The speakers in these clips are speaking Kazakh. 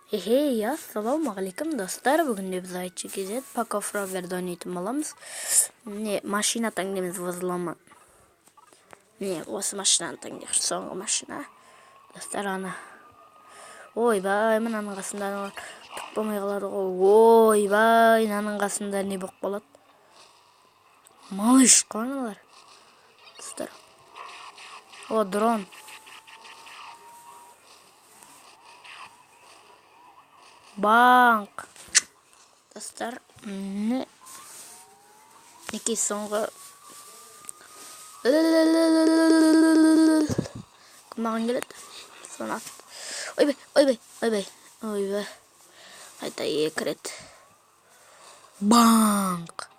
Ассалаумағалейкум достар. Бүгінде біз айтшы кезет Paco Frover'ді ойнайтын боламыз. Міне машина таңдаймыз вызылама. Міне осы машинаны таңдайық. Соңғы машина. Достар ана. Ойбай, мынаның қасында түк болмай қалады ғой. Ойбай, мынаның қасында не болып қалады? Малыш қойыңыздар. Достар. О, дрон. Банк. Достар, неке соңғы маған келеді. Сонат. Ойбай. Қайта екі рет. Банк.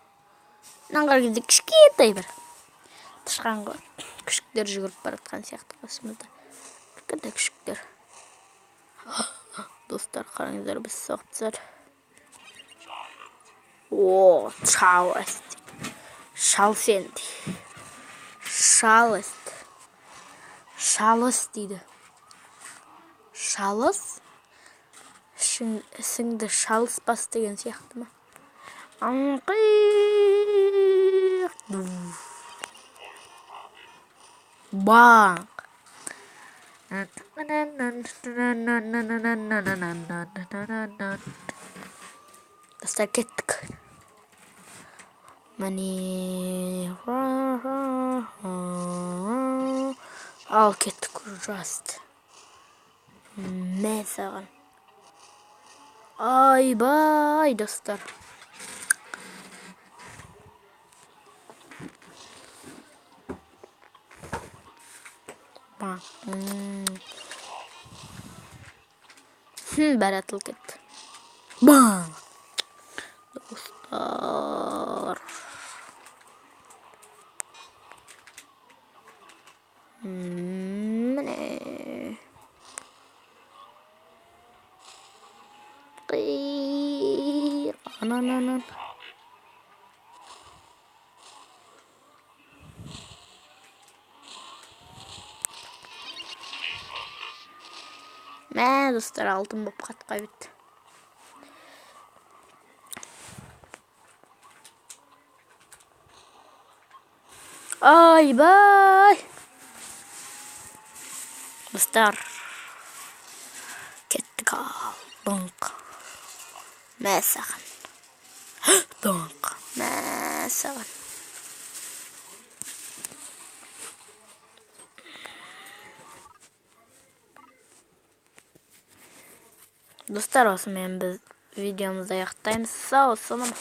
Наңғар кезде кішкентай бір тышқан ғой. Күшіктер жүгіріп баратқан сияқты қасымызда. Кішкентай күшіктер. Достар, қараңыздар, біз соқтызар. О, шалость. Шалсенді. Шалость. Шалость дейді. Шалос? Сіңді шалыспас деген сияқты ма? Банк. Достар, кеттік. Міне ал кеттік ужаст. Мә саған. Айбай, достар. Бәрі атыл кетті. Бам! Достар. Міне. Анан. Мә, достар, алтын боп қатқа бітті. Айбай! Достар, кеттік ал. Донқ. Мә саған. Донқ. Мә саған. Достар, осымен біз видеомызды аяқтаймыз. Сау, салам.